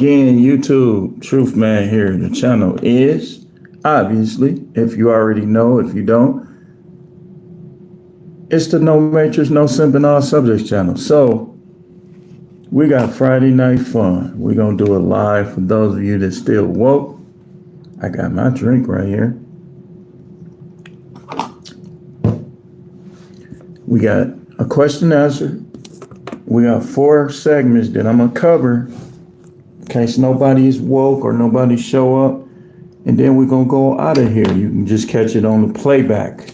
again, YouTube, Truth Man here. The channel is, obviously, if you already know, if you don't, it's the No Matrix, No Simping All Subjects channel. So, we got Friday Night Fun. We're going to do it live for those of you that still woke. I got my drink right here. We got a question and answer. We got 4 segments that I'm going to cover in case nobody is woke or nobody show up. And then we're going to go out of here. You can just catch it on the playback.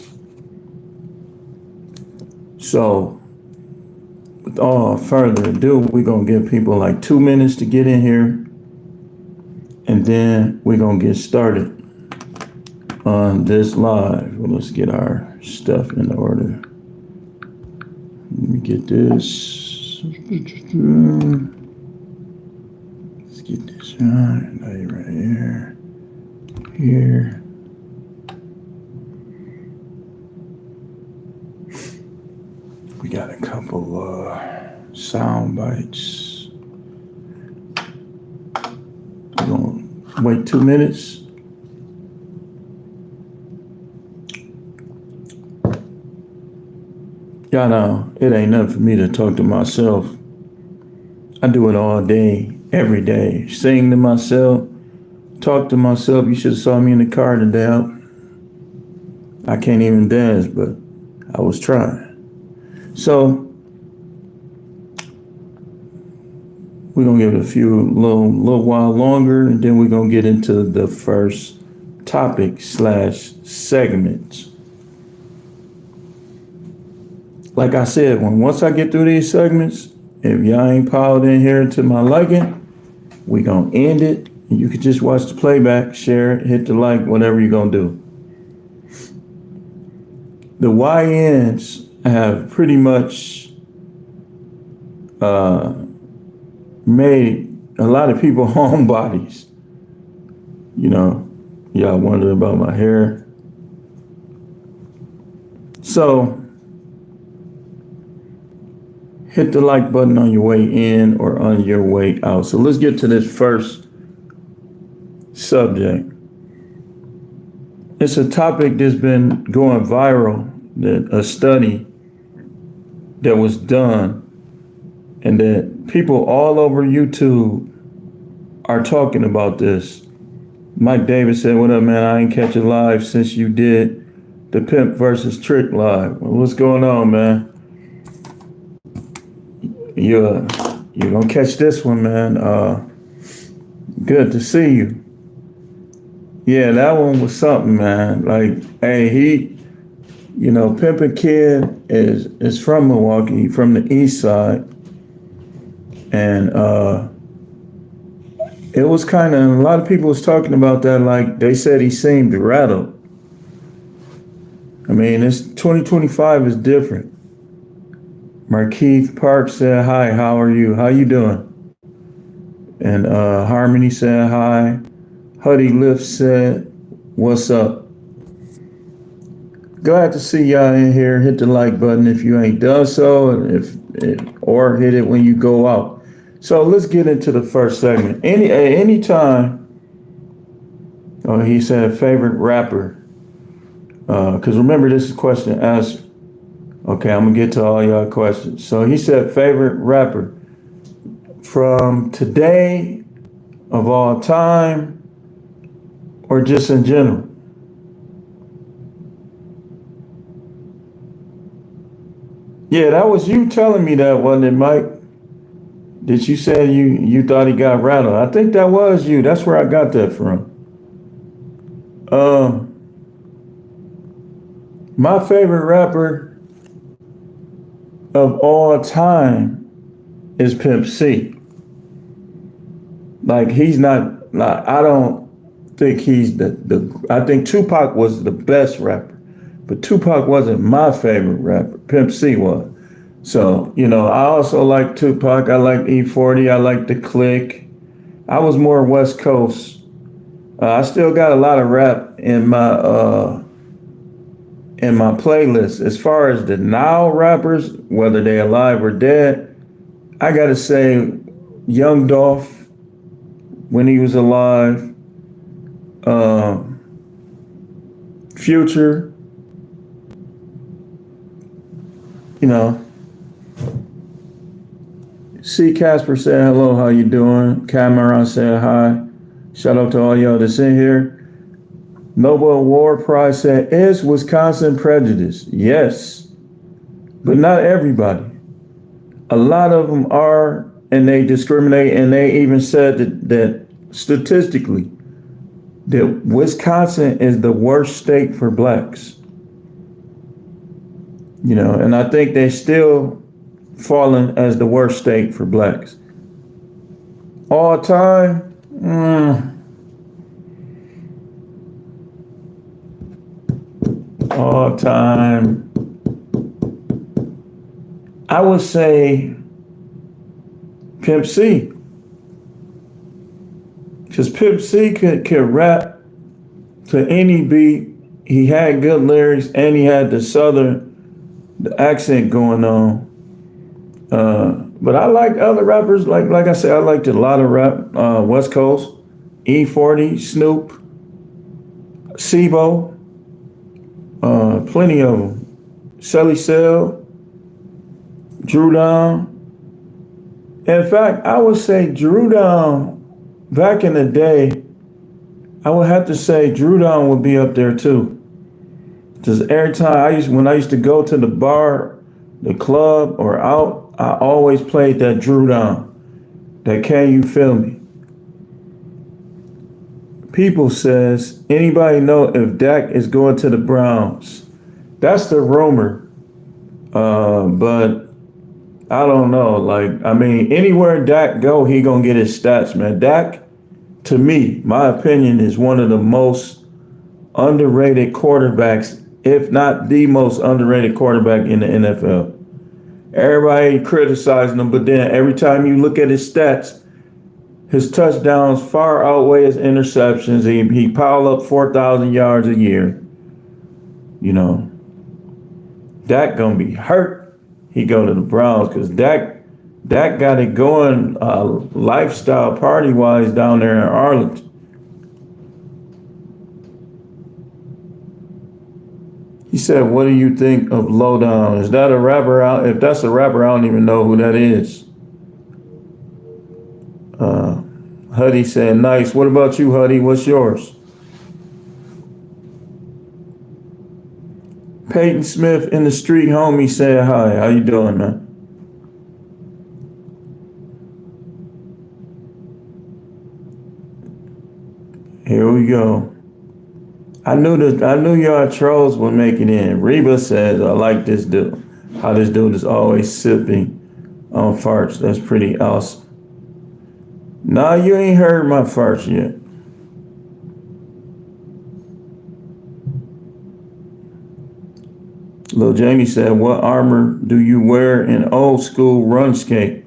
So, with all further ado, we're going to give people like 2 minutes to get in here. And then we're going to get started on this live. Well, let's get our stuff in order. Let me get this. Let's get this right here. Here. We got a couple sound bites. We're gonna wait 2 minutes. Y'all know it ain't nothing for me to talk to myself. I do it all day, every day. Sing to myself, talk to myself. You should have saw me in the car today. I can't even dance, but I was trying. So we're gonna give it a little while longer, and then we're gonna get into the first topic / segment. Like I said, once I get through these segments, if y'all ain't piled in here to my liking, we gonna end it. And you can just watch the playback, share it, hit the like, whatever you're gonna do. The YNs have pretty much made a lot of people homebodies. You know, y'all wonder about my hair. So, hit the like button on your way in or on your way out. So let's get to this first subject. It's a topic that's been going viral, that a study that was done and that people all over YouTube are talking about this. Mike Davis said, "What up, man? I ain't catch it live since you did the Pimp versus Trick live." Well, what's going on, man? You're gonna catch this one, man. Good to see you. Yeah, that one was something, man. Like, hey, Pimpin' Kid is from Milwaukee, from the east side. And it was kind of, a lot of people was talking about that, like they said he seemed rattled. I mean, it's 2025 is different. Markeith Park said, "Hi, how are you? How you doing?" And Harmony said, "Hi." Huddy Lift said, "What's up?" Glad to see y'all in here. Hit the like button if you ain't done so, or hit it when you go out. So let's get into the first segment. Anytime. Oh, he said favorite rapper. Because remember, this is question and answer. Okay, I'm gonna get to all y'all questions. So he said favorite rapper from today, of all time, or just in general. Yeah, that was you telling me that, wasn't it, Mike? That you said you thought he got rattled. I think that was you. That's where I got that from. My favorite rapper of all time is Pimp C. Like, he's not, like, I don't think he's I think Tupac was the best rapper, but Tupac wasn't my favorite rapper. Pimp C was. So, I also like Tupac. I like E40. I like The Click. I was more West Coast. I still got a lot of rap in my playlist. As far as the now rappers, whether they alive or dead, I gotta say Young Dolph when he was alive. Future, you know. C. Casper said hello, how you doing? Cameron said hi. Shout out to all y'all that's in here. Nobel Award Prize said, is Wisconsin prejudiced? Yes, but not everybody. A lot of them are, and they discriminate, and they even said that statistically, that Wisconsin is the worst state for blacks. You know, and I think they still fallen as the worst state for blacks. All time, all time, I would say Pimp C. Because Pimp C could rap to any beat. He had good lyrics and he had the accent going on. But I like other rappers. Like I said, I liked a lot of rap. West Coast, E40, Snoop, Sibo, plenty of them. Shelly Cell, Drew Down. In fact, I would say Drew Down, back in the day, I would have to say Drew Down would be up there too. Because every time when I used to go to the bar, the club, or out, I always played that Drew Down. That Can You Feel Me? People says, anybody know if Dak is going to the Browns? That's the rumor. But I don't know. Like, I mean, anywhere Dak go, he gonna get his stats, man. Dak, to me, my opinion, is one of the most underrated quarterbacks, if not the most underrated quarterback in the NFL. Everybody criticizing him, but then every time you look at his stats, his touchdowns far outweigh his interceptions. He piled up 4,000 yards a year. You know, Dak gonna be hurt. He go to the Browns because Dak got it going lifestyle party wise down there in Arlington. He said, what do you think of Lowdown? Is that a rapper out? If that's a rapper, I don't even know who that is. Huddy said, nice. What about you, Huddy? What's yours? Peyton Smith in the street homie said hi. How you doing, man? Here we go. I knew y'all trolls would make it in. Reba says, I like this dude. How this dude is always sipping on farts. That's pretty awesome. Nah, you ain't heard my farts yet. Lil Jamie said, what armor do you wear in old school run skate?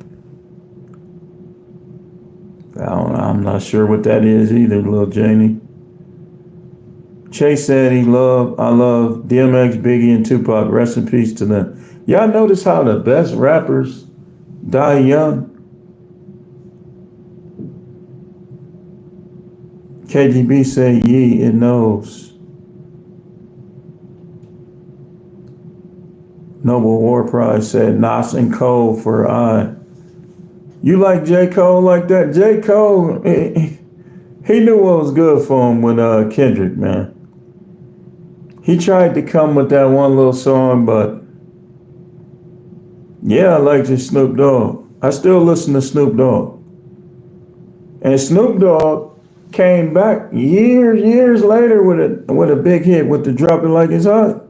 I'm not sure what that is either, Lil Jamie. Chase said I love DMX, Biggie, and Tupac. Rest in peace to them. Y'all notice how the best rappers die young? KGB said, yee, it knows. Nobel War Prize said, Nas and Cole for I. You like J. Cole like that? J. Cole, he knew what was good for him with Kendrick, man. He tried to come with that one little song, but yeah, I liked his Snoop Dogg. I still listen to Snoop Dogg. And Snoop Dogg came back years later with a big hit with the Drop It Like It's Hot.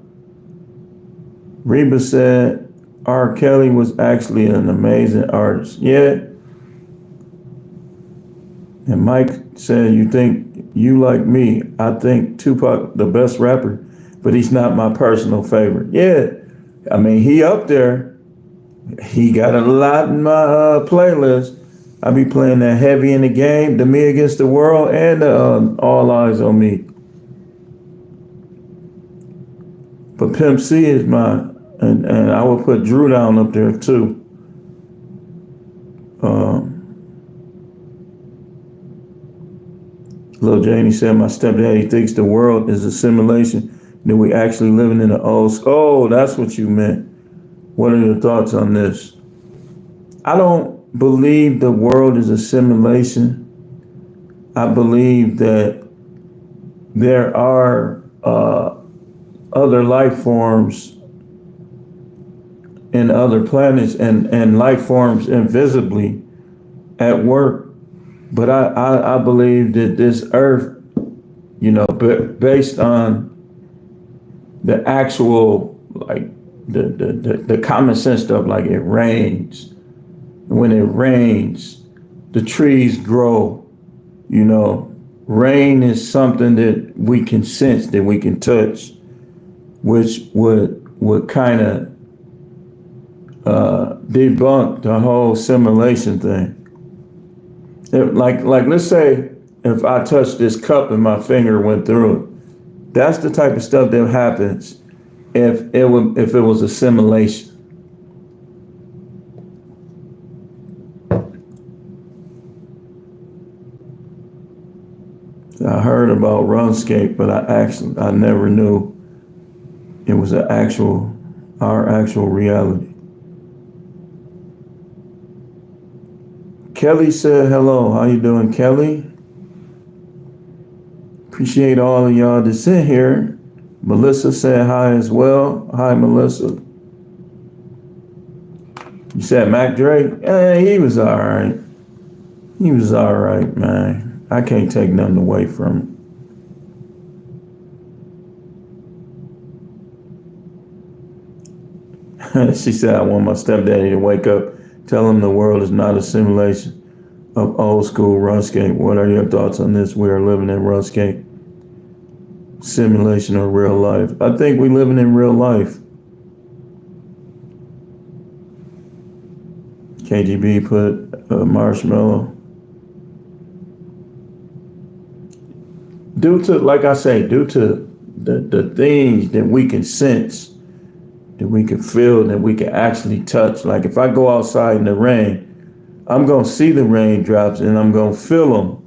Reba said R. Kelly was actually an amazing artist. Yeah. And Mike said, you think you like me? I think Tupac the best rapper, but he's not my personal favorite. Yeah. I mean, he up there. He got a lot in my playlist. I be playing that Heavy in the Game, the Me Against the World, and All Eyes on Me. But Pimp C is and I would put Drew Down up there too. Lil Janie said, my stepdaddy thinks the world is a simulation. That we actually living in an old school. Oh, that's what you meant. What are your thoughts on this? I don't believe the world is a simulation. I believe that there are other life forms in other planets and life forms invisibly at work. But I believe that this earth, based on the actual, like the common sense stuff, like it rains. When it rains, the trees grow. Rain is something that we can sense, that we can touch, which would kind of debunk the whole simulation thing. Like let's say if I touched this cup and my finger went through it, that's the type of stuff that happens if it was a simulation. I heard about RuneScape, but I never knew it was our actual reality. Kelly said hello. How you doing, Kelly? Appreciate all of y'all that's in here. Melissa said hi as well. Hi, Melissa. You said Mac Dre? He was all right. He was all right, man. I can't take nothing away from him. She said, I want my stepdaddy to wake up, tell him the world is not a simulation of old school RuneScape. What are your thoughts on this? We are living in RuneScape. Simulation or real life? I think we're living in real life. KGB put marshmallow. Due to the things that we can sense, that we can feel, that we can actually touch. Like if I go outside in the rain, I'm going to see the raindrops and I'm going to feel them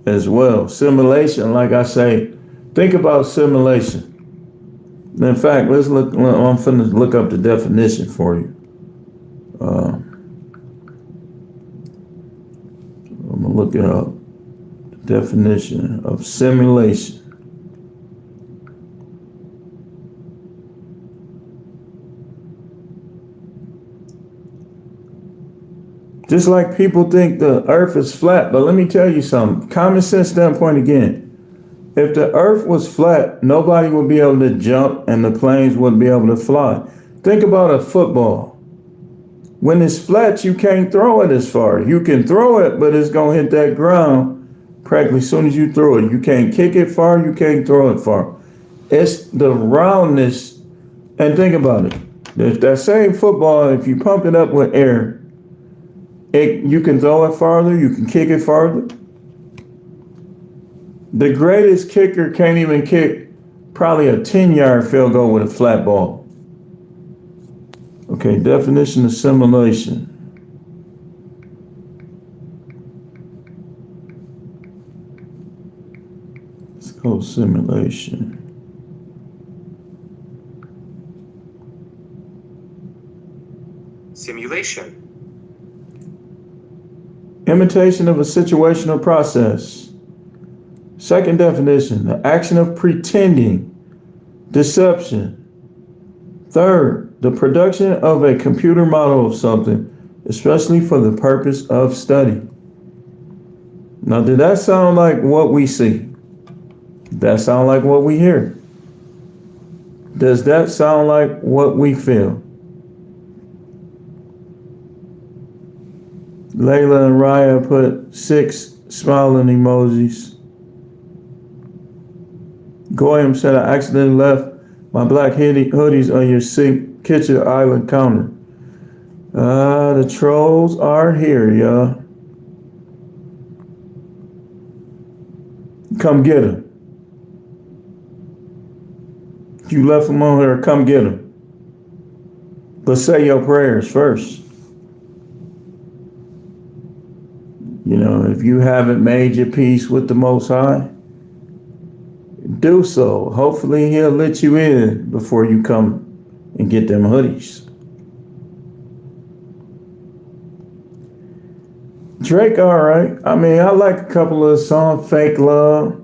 as well. Simulation, like I say, think about simulation. In fact, I'm finna look up the definition for you. I'm gonna look it up. The definition of simulation. Just like people think the earth is flat, but let me tell you something. Common sense standpoint again. If the earth was flat, nobody would be able to jump and the planes wouldn't be able to fly. Think about a football. When it's flat, you can't throw it as far. You can throw it, but it's going to hit that ground practically as soon as you throw it. You can't kick it far, you can't throw it far. It's the roundness. And think about it. If that same football, if you pump it up with air, you can throw it farther, you can kick it farther. The greatest kicker can't even kick probably a 10-yard field goal with a flat ball. Okay, definition of simulation. Let's go simulation. Simulation. Imitation of a situational process. Second definition, the action of pretending, deception. Third, the production of a computer model of something, especially for the purpose of study. Now, did that sound like what we see? Did that sound like what we hear? Does that sound like what we feel? Layla and Raya put 6 smiling emojis. Goyam said, I accidentally left my black hoodies on your kitchen island counter. The trolls are here, y'all. Come get them. You left them on here, come get them. But say your prayers first. You know, if you haven't made your peace with the Most High, do so. Hopefully he'll let you in before you come and get them hoodies. Drake, all right. I mean, I like a couple of songs. Fake Love.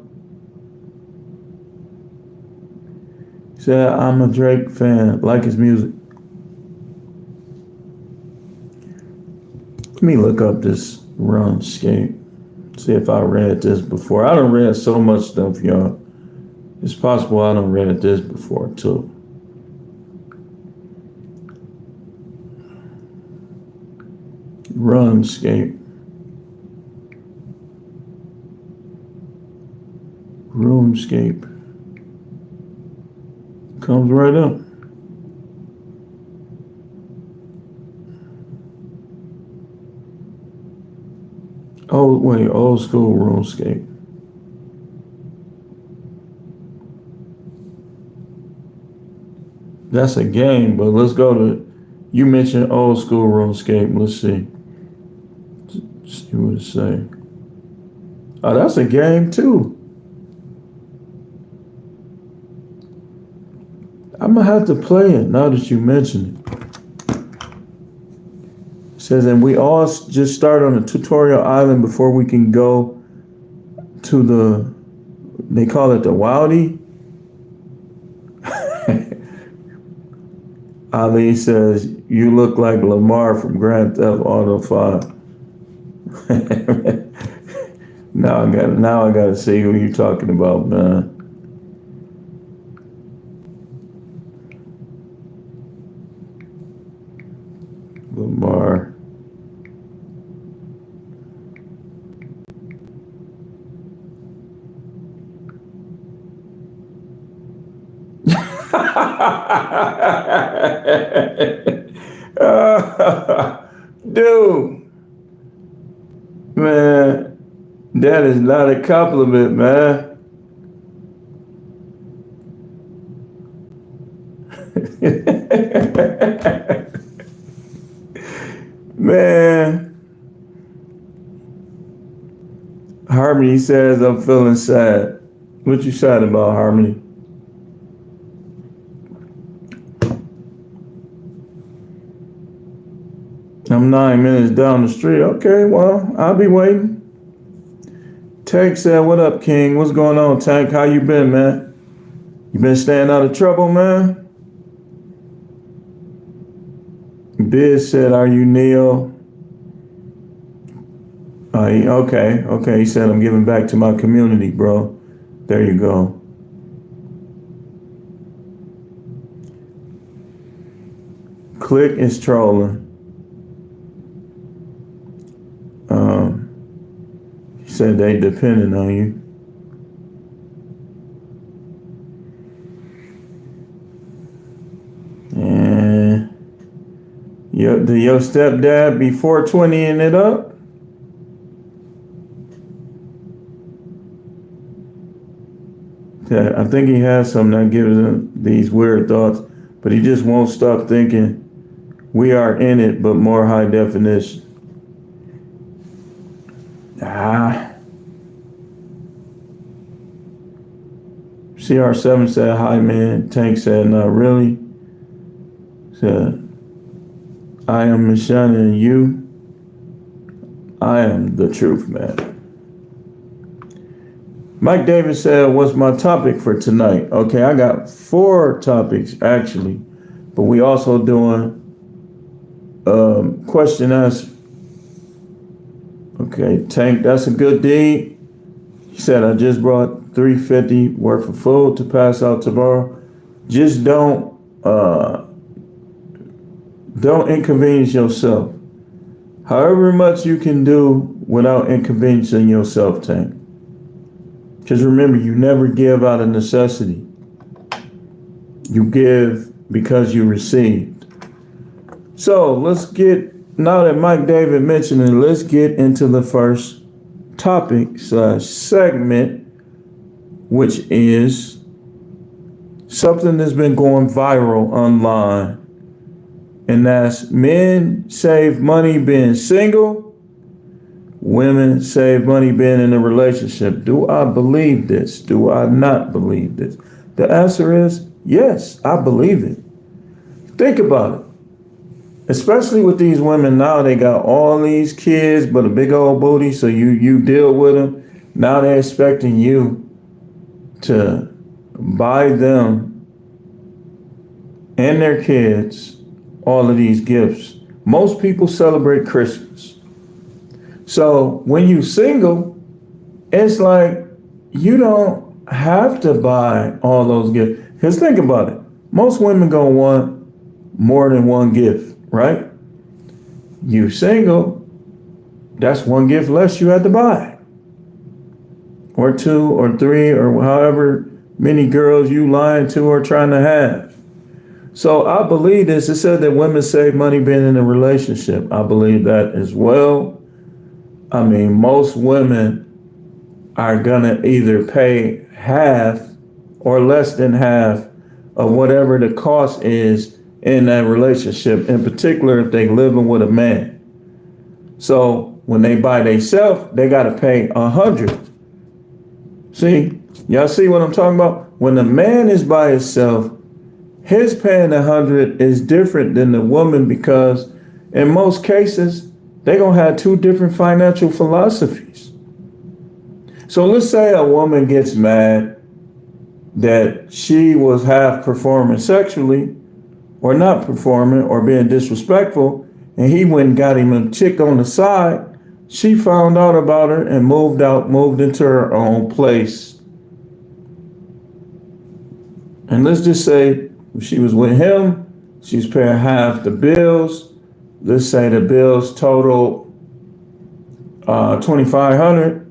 Said, I'm a Drake fan. Like his music. Let me look up this RuneScape. See if I read this before. I done read so much stuff, y'all. It's possible I done read this before, too. RuneScape. RuneScape. Comes right up. Oh, wait, old school RuneScape. That's a game, but let's go to, you mentioned old school RuneScape. Let's see. Let's see what it say. Oh, that's a game too. I'm gonna have to play it now that you mention it. It says, and we all just start on a tutorial island before we can go to the, they call it the Wildy. Ali says, you look like Lamar from Grand Theft Auto 5. Now I gotta see who you're talking about, man. Lamar. Dude, man, that is not a compliment, man. Man, Harmony says, I'm feeling sad. What you sad about, Harmony? I'm 9 minutes down the street. Okay, well, I'll be waiting. Tank said, what up, King? What's going on, Tank? How you been, man? You been staying out of trouble, man? Biz said, are you Neo? Okay. He said, I'm giving back to my community, bro. There you go. Click is trolling. He said they depending on you. And your stepdad be 420ing it up? I think he has something that gives him these weird thoughts, but he just won't stop thinking we are in it, but more high definition. CR7 said, hi, man. Tank said, not really. Said, I am Mishana and you. I am the truth, man. Mike Davis said, what's my topic for tonight? Okay, I got 4 topics, actually. But we also doing question answer. Okay, Tank, that's a good deed. He said, I just brought $350 worth of food to pass out tomorrow. Just don't inconvenience yourself. However much you can do without inconveniencing yourself, Tank. Because remember, you never give out of necessity. You give because you received. So let's get, now that Mike David mentioned it, let's get into the first topic / segment, which is something that's been going viral online. And that's men save money being single women save money being in a relationship. Do I believe this? Do I not believe this? The answer is yes, I believe it. Think about it. Especially with these women now, they got all these kids, but a big old booty. So you deal with them. Now they're expecting you to buy them and their kids all of these gifts. Most people celebrate Christmas. So when you single, it's like you don't have to buy all those gifts. Because think about it. Most women gonna want more than one gift, right? You single, that's one gift less you had to buy. Or two or three or however many girls you lying to or trying to have. So I believe this. It said that women save money being in a relationship. I believe that as well. I mean, most women are gonna either pay half or less than half of whatever the cost is in that relationship, in particular if they living with a man. So when they buy themselves, they gotta pay 100. See, y'all see what I'm talking about? When the man is by himself, his paying 100 is different than the woman because in most cases, they're gonna have two different financial philosophies. So let's say a woman gets mad that she was half performing sexually or not performing or being disrespectful, and he went and got him a chick on the side. She found out about her and moved into her own place. And let's just say she was with him, she was paying half the bills. Let's say the bills total $2,500.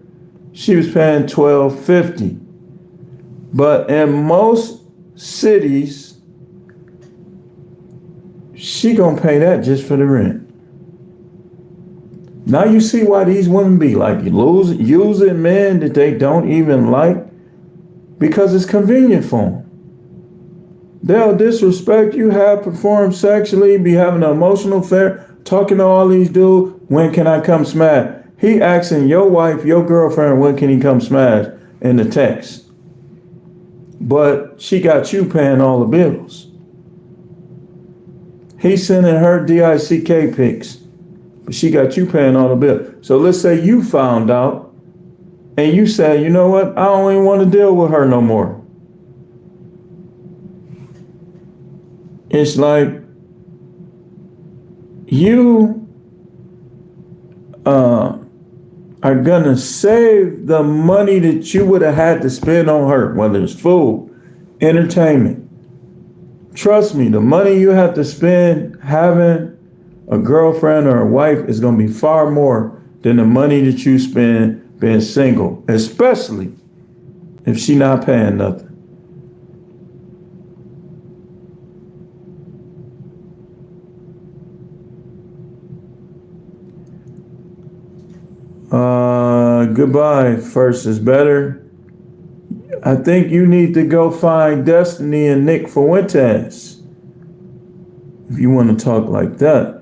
She was paying $1,250. But in most cities, she gonna pay that just for the rent. Now you see why these women be like using men that they don't even like because it's convenient for them. They'll disrespect you, have performed sexually, be having an emotional affair, talking to all these dudes. When can I come smash? He asking your wife, your girlfriend, when can he come smash in the text? But she got you paying all the bills. He's sending her DICK pics, but she got you paying all the bills. So let's say you found out and you said, you know what? I don't even want to deal with her no more. It's like you are gonna save the money that you would have had to spend on her, whether it's food, entertainment. Trust me, the money you have to spend having a girlfriend or a wife is gonna be far more than the money that you spend being single, especially if she not paying nothing. Goodbye. First is better. I think you need to go find Destiny and Nick Fuentes if you want to talk like that.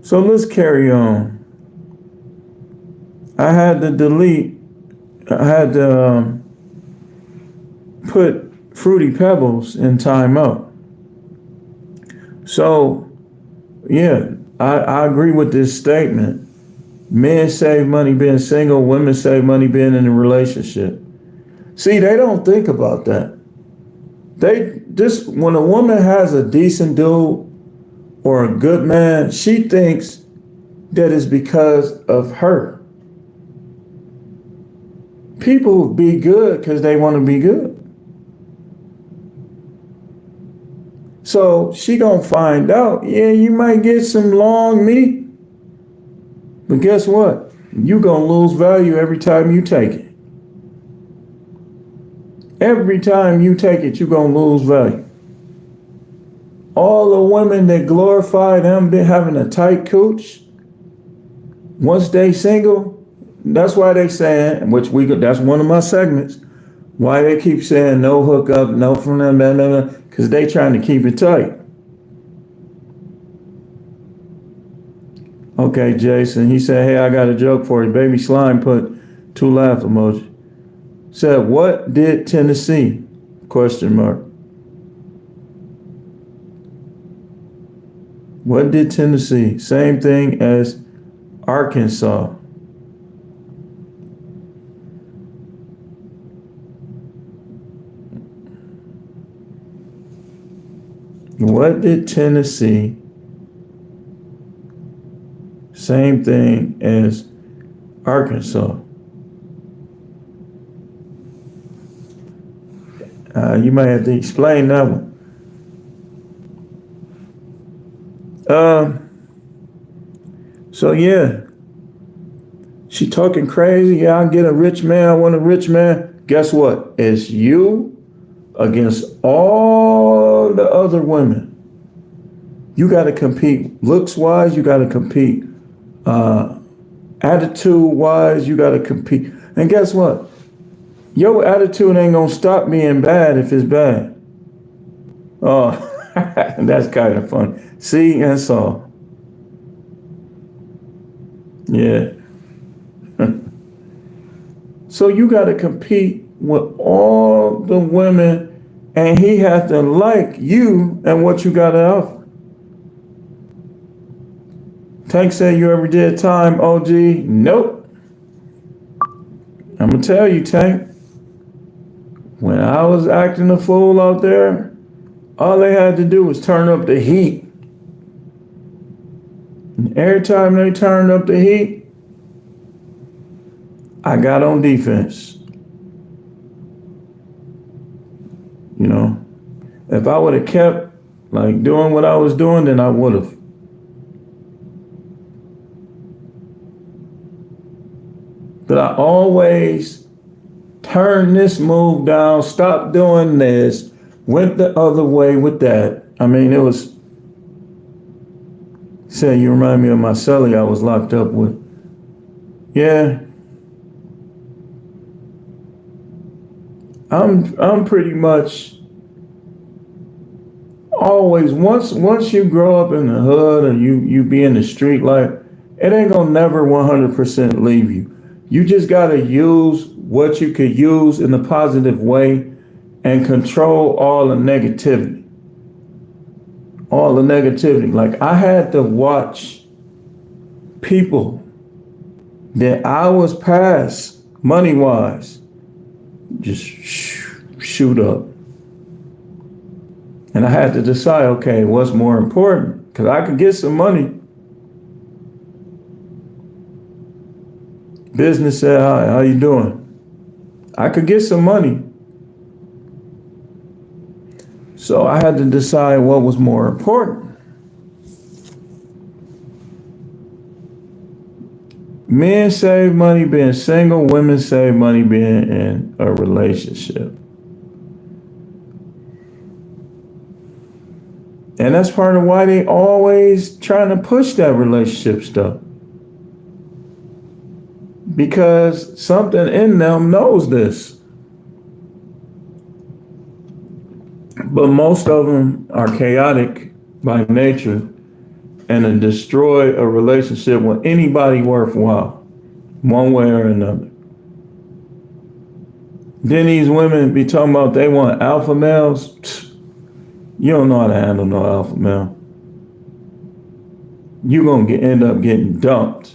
So let's carry on. I had to put Fruity Pebbles in timeout. So, yeah, I agree with this statement. Men save money being single, women save money being in a relationship. See, they don't think about that. When a woman has a decent dude or a good man, she thinks that it's because of her. People be good because they want to be good. So she gonna find out, yeah, you might get some long meat, but guess what? You gonna lose value every time you take it. Every time you take it, you gonna lose value. All the women that glorify them been having a tight cooch, once they single, that's why they saying, that's one of my segments, why they keep saying no hookup, no from them, because they trying to keep it tight. Okay, Jason. He said, "Hey, I got a joke for you." Baby Slime put two laugh emoji. Said, "What did Tennessee?" Question mark. What did Tennessee? Same thing as Arkansas. What did Tennessee? Same thing as Arkansas. You might have to explain that one. So yeah, she talking crazy. Yeah, I get a rich man. I want a rich man. Guess what? It's you against all the other women. You got to compete looks wise. You got to compete attitude wise. You got to compete. And guess what? Your attitude ain't gonna stop being bad if it's bad. Oh, that's kind of fun. See and saw. Yeah. So you got to compete with all the women, and he has to like you and what you got to offer. Tank said, "You ever did time, OG?" Nope. I'm gonna tell you, Tank. When I was acting a fool out there, all they had to do was turn up the heat. And every time they turned up the heat, I got on defense. You know, if I would have kept like doing what I was doing, then I would have. But I always turned this move down, stopped doing this, went the other way with that. I mean, it was, say, you remind me of my celly I was locked up with. Yeah, I'm pretty much always once you grow up in the hood and you be in the street life, it ain't gonna never 100% leave you. You just gotta use what you could use in a positive way and control all the negativity. All the negativity. Like I had to watch people that I was past money wise just shoot up. And I had to decide, okay, what's more important? Because I could get some money. Business said, hi, how you doing? I could get some money. So I had to decide what was more important. Men save money being single, women save money being in a relationship. And that's part of why they always trying to push that relationship stuff. Because something in them knows this. But most of them are chaotic by nature and to destroy a relationship with anybody worthwhile, one way or another. Then these women be talking about they want alpha males. You don't know how to handle no alpha male. You're going to end up getting dumped.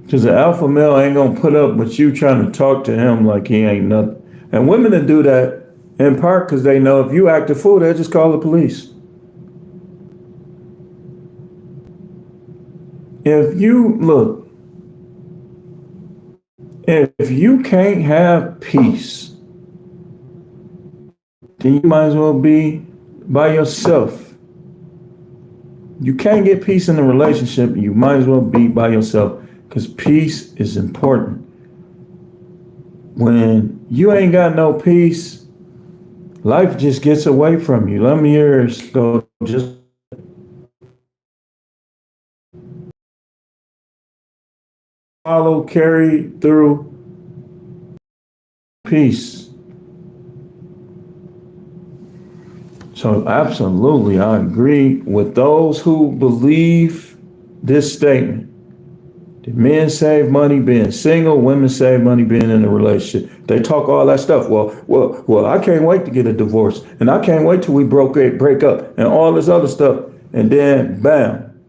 Because the alpha male ain't going to put up with you trying to talk to him like he ain't nothing. And women that do that in part because they know if you act a fool, they'll just call the police. If you look, if you can't have peace, then you might as well be by yourself. You can't get peace in a relationship, you might as well be by yourself because peace is important. When you ain't got no peace, life just gets away from you. Let me yours go just follow, carry through peace. So absolutely, I agree with those who believe this statement. The men save money being single, women save money being in a relationship. They talk all that stuff. Well, I can't wait to get a divorce. And I can't wait till we break up and all this other stuff. And then bam,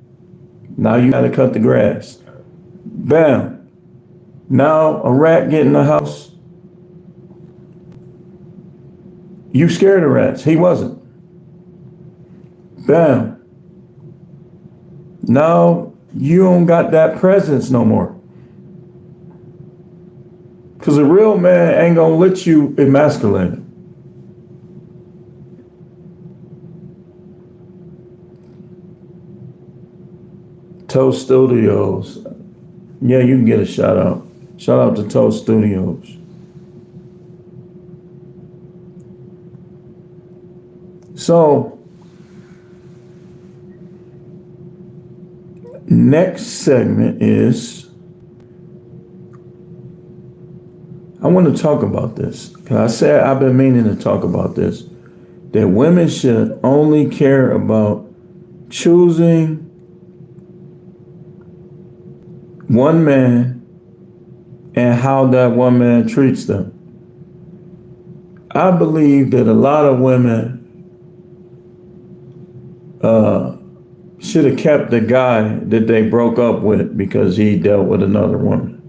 now you gotta cut the grass. Bam. Now a rat get in the house. You scared of rats. He wasn't. Bam. Now you don't got that presence no more. Because a real man ain't gonna let you emasculate him. Toast Studios. Yeah, you can get a shout out. Shout out to Toast Studios. So, next segment is, I want to talk about this. Because I said I've been meaning to talk about this. That women should only care about choosing one man and how that one man treats them. I believe that a lot of women should have kept the guy that they broke up with because he dealt with another woman.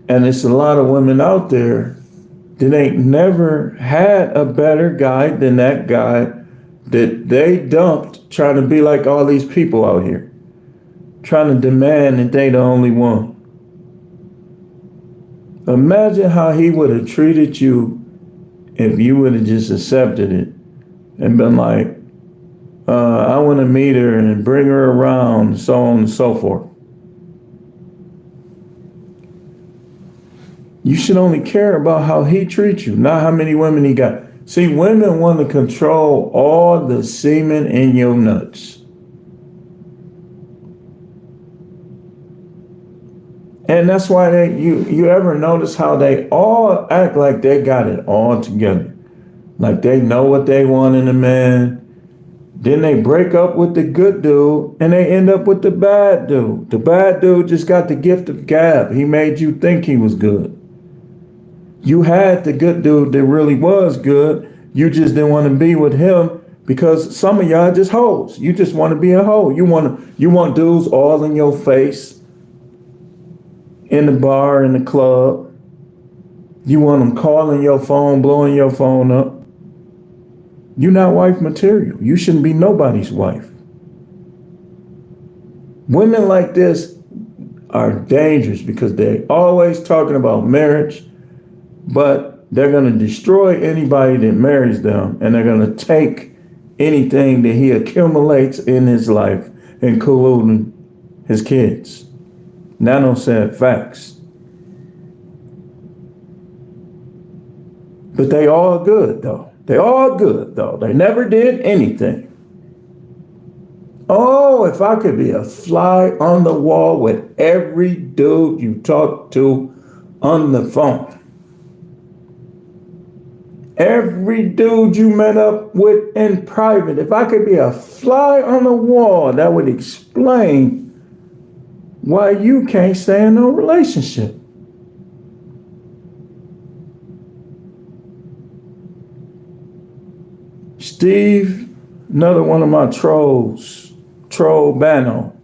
And it's a lot of women out there that ain't never had a better guy than that guy that they dumped, trying to be like all these people out here, trying to demand that they the only one. Imagine how he would have treated you if you would have just accepted it and been like, I want to meet her and bring her around, so on and so forth. You should only care about how he treats you, not how many women he got. See, women want to control all the semen in your nuts. And that's why you ever notice how they all act like they got it all together. Like they know what they want in a man. Then they break up with the good dude and they end up with the bad dude. The bad dude just got the gift of gab. He made you think he was good. You had the good dude that really was good. You just didn't want to be with him because some of y'all just hoes. You just want to be a hoe. You want dudes all in your face, in the bar, in the club. You want them calling your phone, blowing your phone up. You're not wife material. You shouldn't be nobody's wife. Women like this are dangerous because they're always talking about marriage, but they're going to destroy anybody that marries them, and they're going to take anything that he accumulates in his life, including his kids. Nano said facts. But they all good, though. They all good, though. They never did anything. Oh, if I could be a fly on the wall with every dude you talk to on the phone. Every dude you met up with in private. If I could be a fly on the wall, that would explain why you can't stay in no relationship. Steve, another one of my trolls, Troll Bano,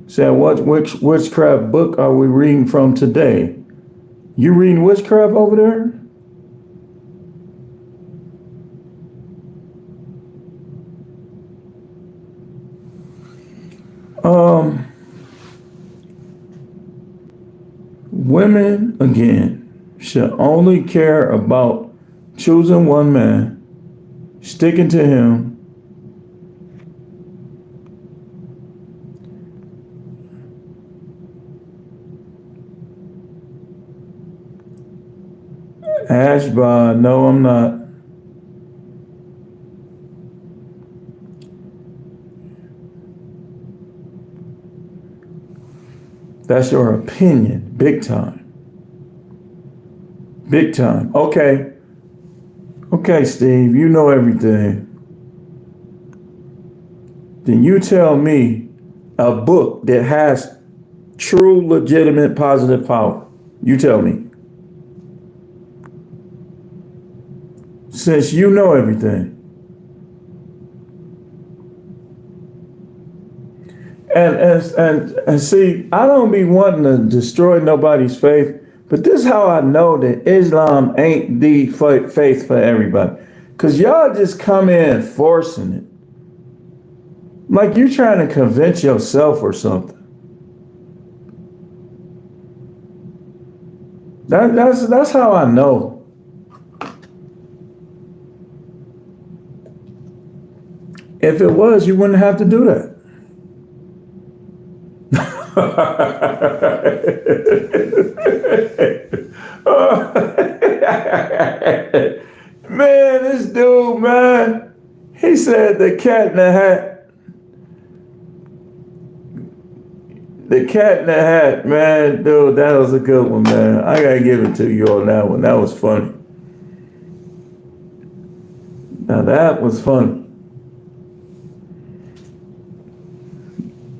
said, what witchcraft book are we reading from today? You reading witchcraft over there? Women, again, should only care about choosing one man, sticking to him, Ashba, no, I'm not. That's your opinion, big time. Big time. Okay. Okay, Steve, you know everything. Then you tell me a book that has true, legitimate, positive power? You tell me. Since you know everything. And see, I don't be wanting to destroy nobody's faith, but this is how I know that Islam ain't the faith for everybody. Cause y'all just come in forcing it. Like you trying to convince yourself or something. That's how I know. If it was, you wouldn't have to do that. Man, this dude, man, he said the cat in the hat. The cat in the hat, man, dude, that was a good one, man. I gotta give it to you on that one. That was funny. Now that was funny.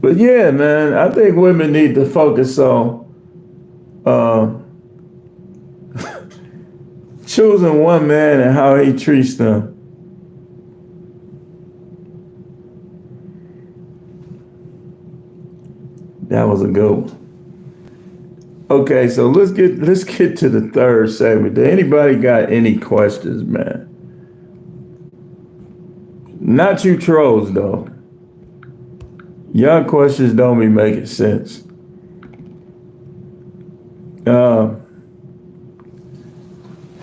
But yeah, man, I think women need to focus on choosing one man and how he treats them. That was a good one. Okay, so let's get to the third segment. Did anybody got any questions, man? Not you trolls though. Y'all questions don't be making sense.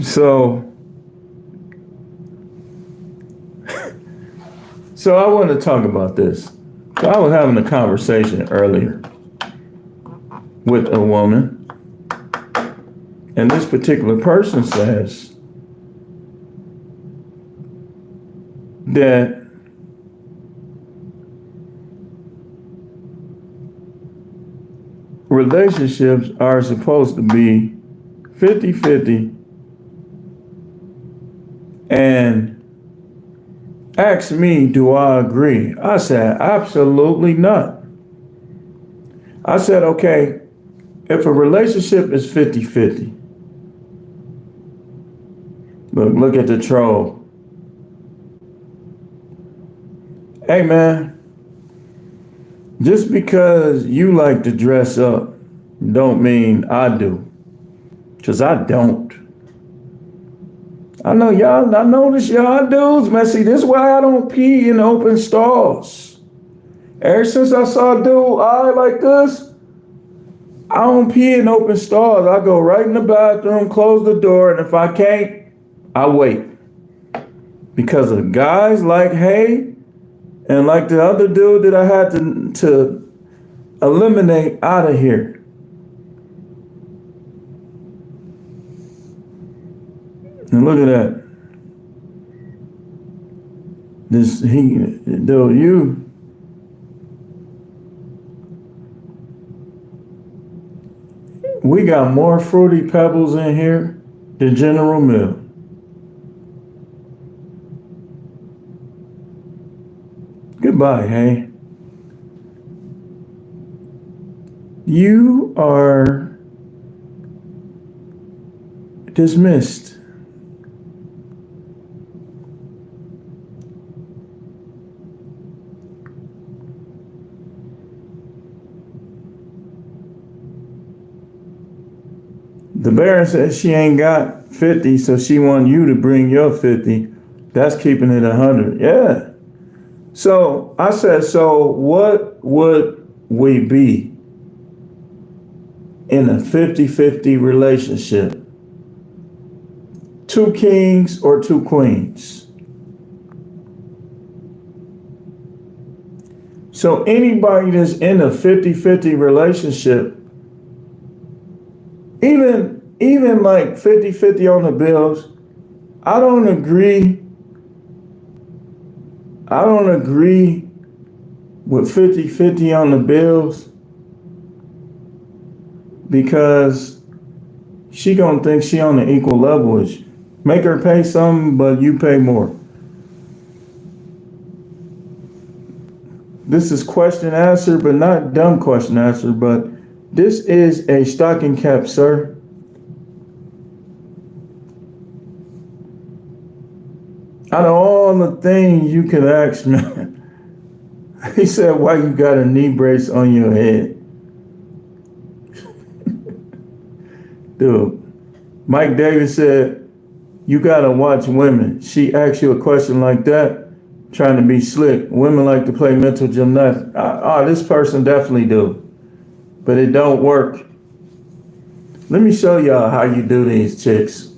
So I want to talk about this. So I was having a conversation earlier with a woman, and this particular person says that relationships are supposed to be 50-50 and asked me, do I agree? I said, absolutely not. I said, okay, if a relationship is 50-50, look at the troll. Hey, man, just because you like to dress up don't mean I do. Because I don't. I know y'all, I notice y'all dudes, man. See, this is why I don't pee in open stalls. Ever since I saw a dude eye like this, I don't pee in open stalls. I go right in the bathroom, close the door, and if I can't, I wait. Because of guys like Hay and like the other dude that I had to eliminate out of here. And look at that. We got more Fruity Pebbles in here than General Mills. Goodbye, hey. You are dismissed. The Baron says she ain't got 50, so she want you to bring your 50. That's keeping it 100. Yeah. So I said, so what would we be in a 50-50 relationship? 2 kings or 2 queens? So anybody that's in a 50-50 relationship, even like 50-50 on the bills, I don't agree with 50-50 on the bills because she gonna think she on an equal level as you. Make her pay something, but you pay more. This is question answer, but not dumb question answer, but this is a stocking cap, sir. Out of all the things you can ask, man, he said, why you got a knee brace on your head? Dude, Mike Davis said, you gotta watch women. She asks you a question like that, trying to be slick. Women like to play mental gymnastics. This person definitely do, but it don't work. Let me show y'all how you do these chicks.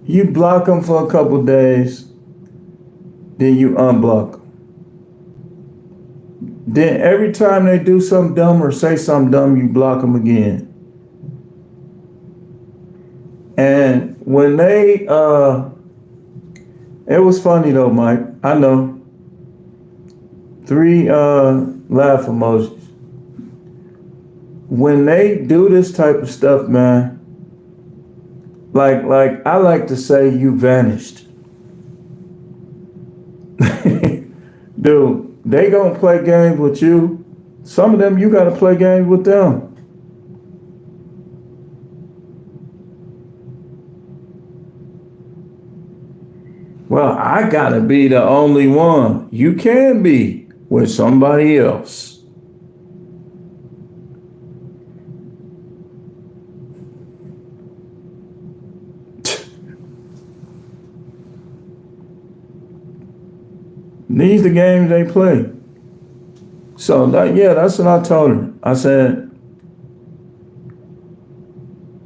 You block them for a couple days, then you unblock them. Then every time they do something dumb or say something dumb, you block them again. And when they, it was funny though, Mike. I know. 3 laugh emojis. When they do this type of stuff, man, like I like to say, you vanished. Dude, they gonna play games with you. Some of them, you gotta play games with them. Well, I gotta be the only one. You can be with somebody else. These the games they play. So that's what I told her. I said,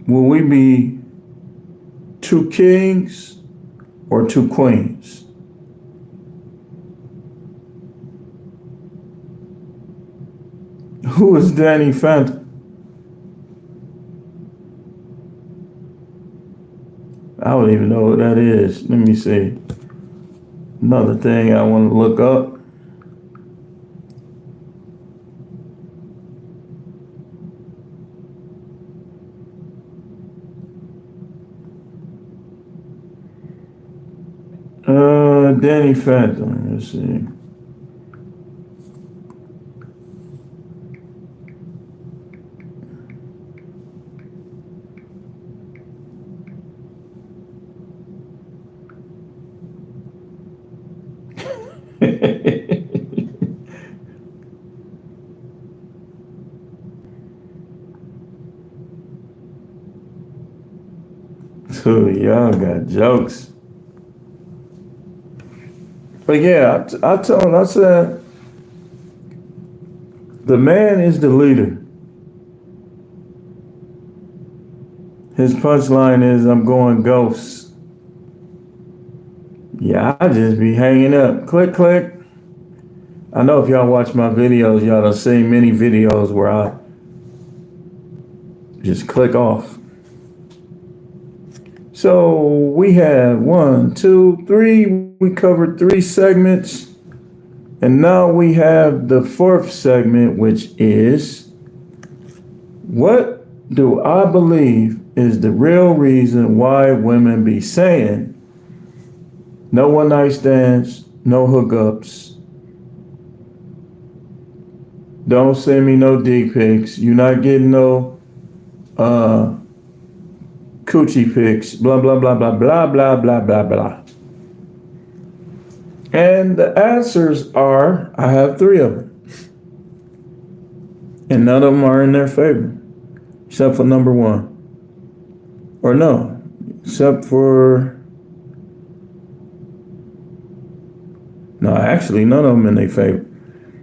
will we be 2 kings or 2 queens? Who is Danny Phantom? I don't even know what that is. Let me see. Another thing I want to look up. Danny Phantom. Let's see. So y'all got jokes. But yeah, I told him, I said, the man is the leader. His punchline is, I'm going ghost. Yeah, I just be hanging up. Click, click. I know if y'all watch my videos, y'all have seen many videos where I just click off. So we have 1, 2, 3. We covered 3 segments. And now we have the 4th segment, which is, what do I believe is the real reason why women be saying no one night stands, no hookups, don't send me no dick pics, you're not getting no coochie pics, blah, blah, blah, blah, blah, blah, blah, blah, blah. And the answers are, I have 3 of them. And none of them are in their favor, except for number 1. Or no, except for, no, actually none of them in their favor.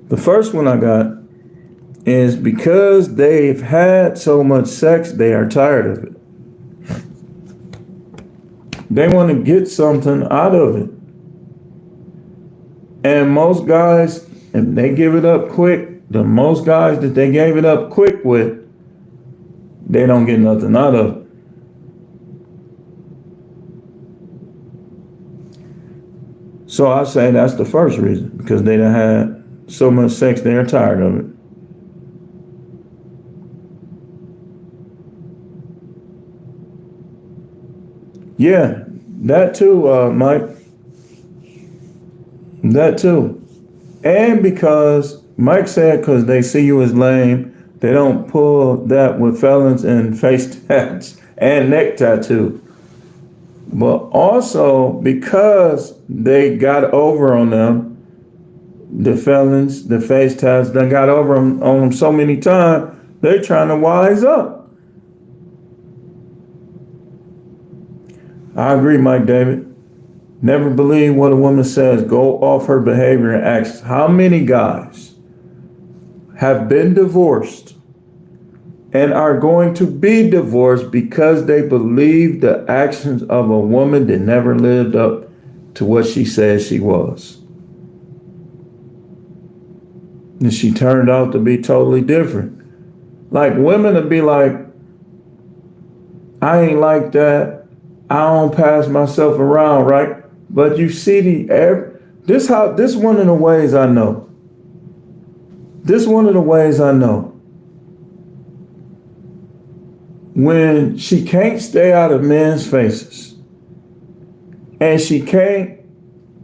The first one I got is because they've had so much sex, they are tired of it. They want to get something out of it. And most guys, if they give it up quick, the most guys that they gave it up quick with, they don't get nothing out of it. So I say that's the first reason, because they done had so much sex, they're tired of it. Yeah, that too, Mike. That too. And because Mike said, because they see you as lame, they don't pull that with felons and face tats and neck tattoo. But also because they got over on them, the felons, the face tats, done got over on them so many times, they're trying to wise up. I agree, Mike David. Never believe what a woman says. Go off her behavior and actions. How many guys have been divorced and are going to be divorced because they believe the actions of a woman that never lived up to what she said she was? And she turned out to be totally different. Like, women would be like, I ain't like that. I don't pass myself around, right? But you see this one of the ways I know. This one of the ways I know. When she can't stay out of men's faces and she can't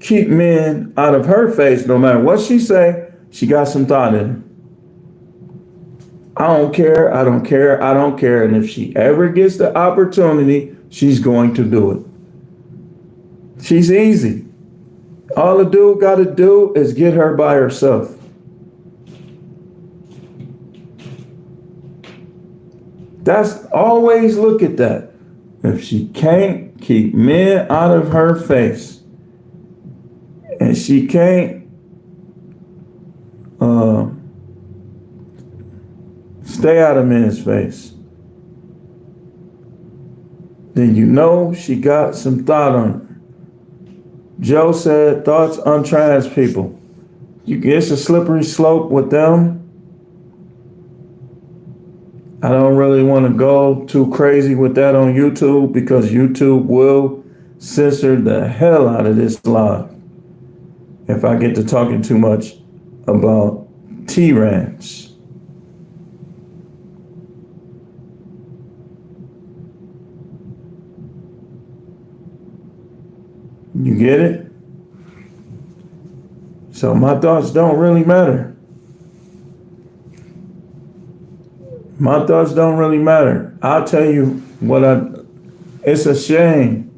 keep men out of her face, no matter what she say, she got some thought in her. I don't care, I don't care, I don't care. And if she ever gets the opportunity, she's going to do it. She's easy. All the dude got to do is get her by herself. That's always look at that. If she can't keep men out of her face and she can't stay out of men's face, then you know she got some thought on her. Joe said, thoughts on trans people. It's a slippery slope with them. I don't really want to go too crazy with that on YouTube because YouTube will censor the hell out of this live if I get to talking too much about T-Ranch. You get it? So my thoughts don't really matter. My thoughts don't really matter. I'll tell you it's a shame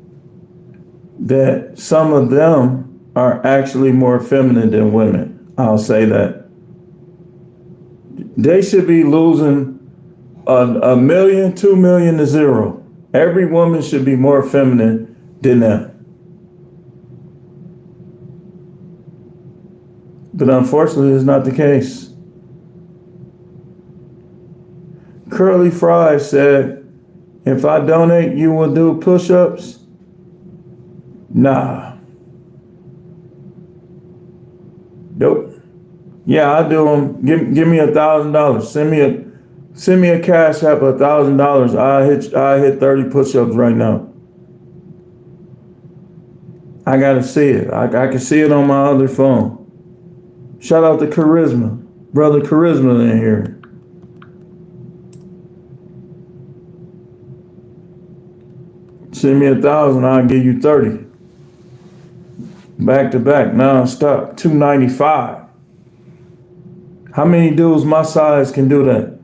that some of them are actually more feminine than women. I'll say that. They should be losing a million, 2 million to zero. Every woman should be more feminine than them. But unfortunately, it's not the case. Curly Fry said, if I donate, you will do push-ups? Nah. Nope. Yeah, I do them. Give me $1,000. Send me a cash app of $1,000. I hit 30 push-ups right now. I gotta see it. I can see it on my other phone. Shout out to Charisma. Brother Charisma in here. Send me 1,000, I'll give you 30. Back to back, non-stop, $295. How many dudes my size can do that?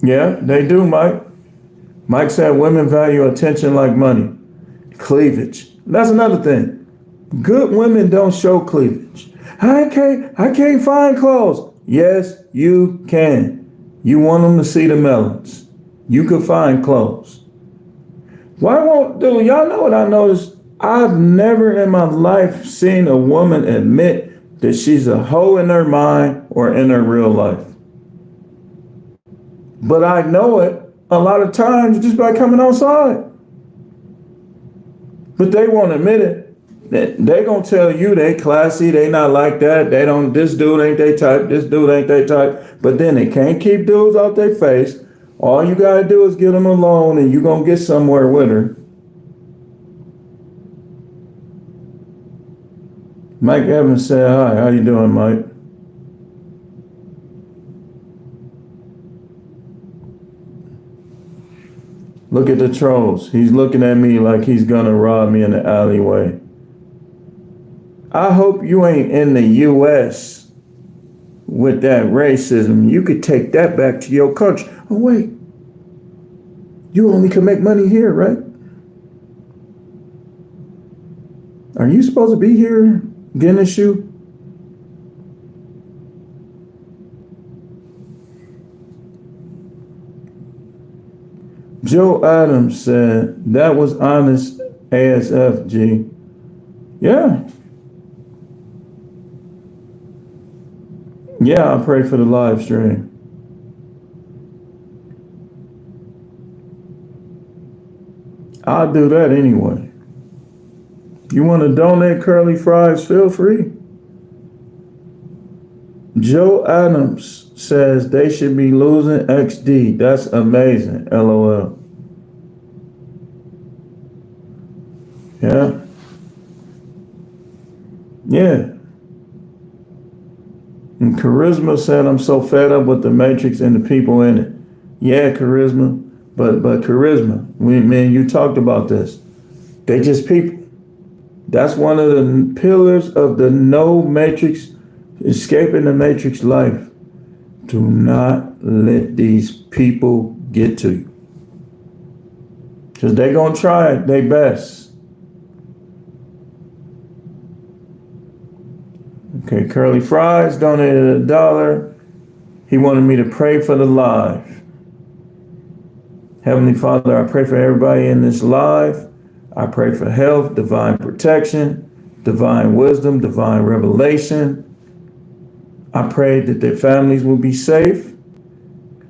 Yeah, they do, Mike. Mike said women value attention like money. Cleavage. That's another thing. Good women don't show cleavage. I can't find clothes. Yes, you can. You want them to see the melons. You can find clothes. Why won't, dude, y'all know what I noticed? I've never in my life seen a woman admit that she's a hoe in her mind or in her real life. But I know it a lot of times just by coming outside. But they won't admit it. They gonna tell you they classy, they not like that, this dude ain't they type, this dude ain't they type. But then they can't keep dudes out their face. All you gotta do is get them alone and you gonna get somewhere with her. Mike Evans said hi. How you doing, Mike? Look at the trolls. He's looking at me like he's gonna rob me in the alleyway. I hope you ain't in the U.S. with that racism. You could take that back to your country. Oh, wait. You only can make money here, right? Are you supposed to be here getting a shoe? Joe Adams said, that was honest ASFG. Yeah. Yeah, I pray for the live stream. I'll do that anyway. You want to donate curly fries? Feel free. Joe Adams says they should be losing XD. That's amazing. LOL. Yeah. Yeah. And Charisma said, I'm so fed up with the Matrix and the people in it. Yeah, Charisma. But Charisma, man, you talked about this. They just people. That's one of the pillars of the no Matrix, escaping the Matrix life. Do not let these people get to you. Because they're going to try their best. Okay, Curly Fries donated $1. He wanted me to pray for the live. Heavenly Father, I pray for everybody in this live. I pray for health, divine protection, divine wisdom, divine revelation. I pray that their families will be safe.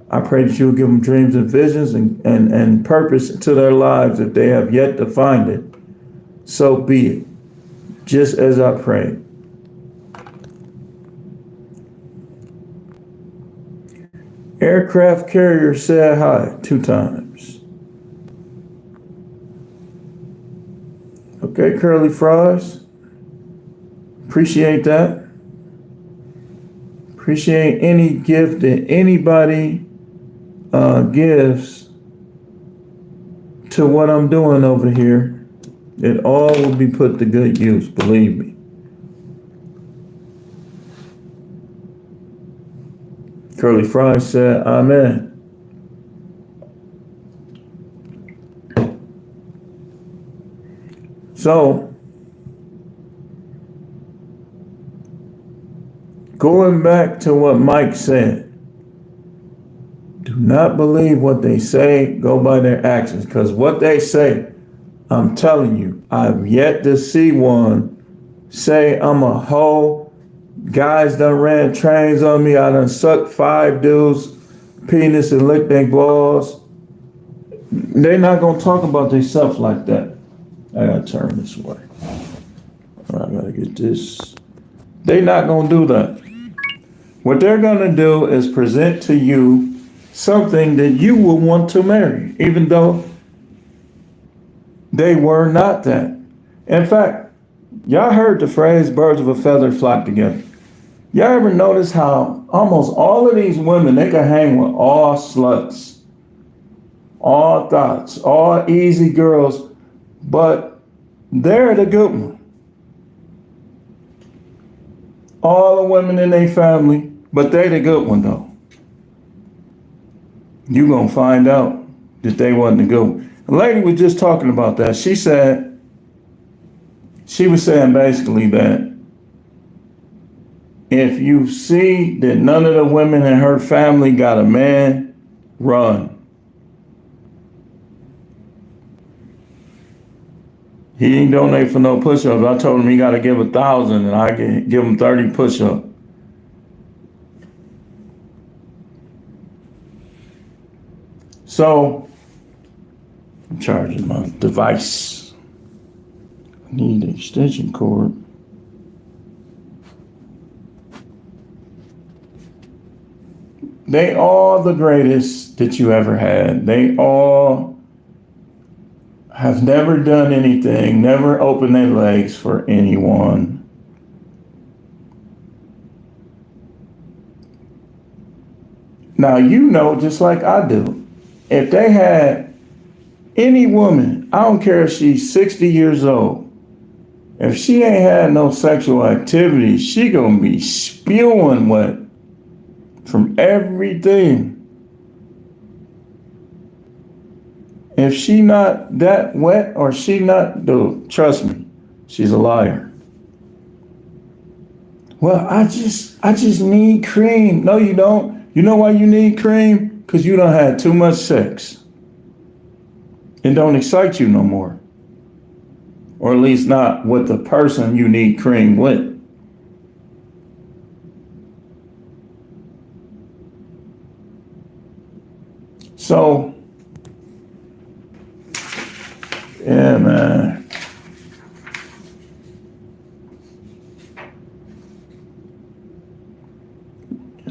I pray that you will give them dreams and visions and purpose to their lives if they have yet to find it. So be it, just as I pray. Aircraft carrier said hi 2 times. Okay, Curly Fries. Appreciate that. Appreciate any gift that anybody gives to what I'm doing over here. It all will be put to good use, believe me. Curly Fries said, Amen. So, going back to what Mike said, do not believe what they say, go by their actions. Because what they say, I'm telling you, I've yet to see one say I'm a hoe. Guys done ran trains on me. I done sucked 5 dudes' penis and licked their balls. They're not going to talk about themselves like that. I got to turn this way. I got to get this. They're not going to do that. What they're going to do is present to you something that you will want to marry, even though they were not that. In fact, y'all heard the phrase, birds of a feather flock together. Y'all ever notice how almost all of these women, they can hang with all sluts, all thoughts, all easy girls, but they're the good one. All the women in their family, but they the good one though. You gonna find out that they wasn't the good one. The lady was just talking about that. She was saying basically that if you see that none of the women in her family got a man, run. He didn't donate for no push-ups. I told him he got to give 1,000 and I can give him 30 push-ups. So, I'm charging my device. I need an extension cord. They all the greatest that you ever had. They all have never done anything, never opened their legs for anyone. Now, you know, just like I do, if they had Any woman, I don't care if she's 60 years old, if she ain't had no sexual activity, she gonna be spewing wet from everything. If she not that wet or she not, dude, trust me, she's a liar. Well, I just need cream. No, you don't. You know why you need cream? Because you done had too much sex. It don't excite you no more. Or at least not with the person you need cream with. So, yeah, man.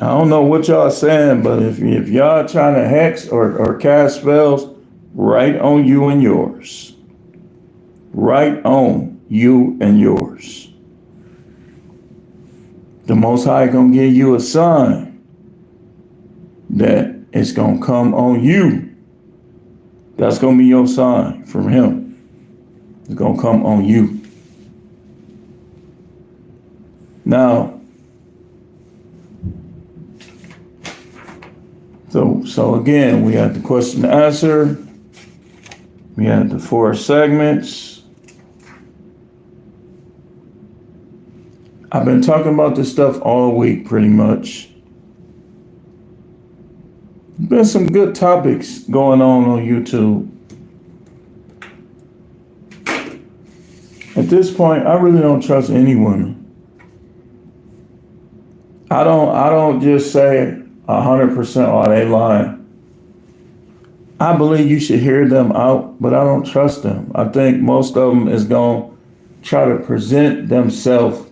I don't know what y'all saying, but if y'all trying to hex or cast spells, right on you and yours. Right on you and yours. The Most High gonna give you a sign that it's gonna come on you. That's gonna be your sign from him. It's gonna come on you. Now, so again, we had the question and answer. We had the 4 segments. I've been talking about this stuff all week, pretty much. There's been some good topics going on YouTube. At this point, I really don't trust any woman. I don't just say 100%, oh, they lying. I believe you should hear them out, but I don't trust them. I think most of them is going to try to present themselves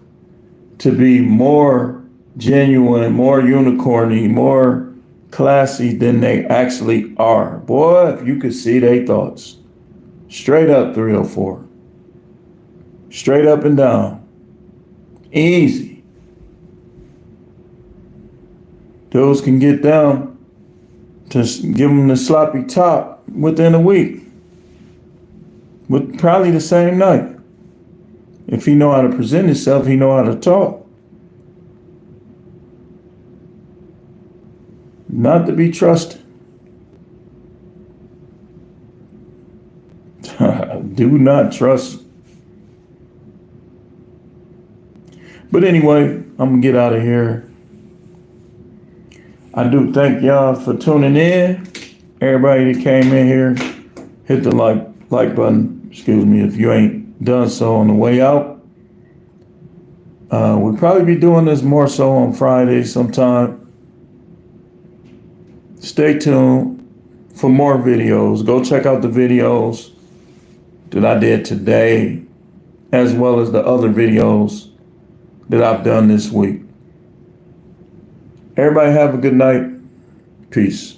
to be more genuine, more unicorny, more classy than they actually are. Boy, if you could see their thoughts. Straight up 304. Straight up and down. Easy. Those can get down to give them the sloppy top within a week. With probably the same night. If he know how to present himself, he know how to talk. Not to be trusted. Do not trust. But anyway, I'm gonna get out of here. I do thank y'all for tuning in. Everybody that came in here, hit the like button. Excuse me if you ain't done so on the way out. We'll probably be doing this more so on Friday sometime. Stay tuned for more videos. Go check out the videos that I did today, as well as the other videos that I've done this week. Everybody have a good night. Peace.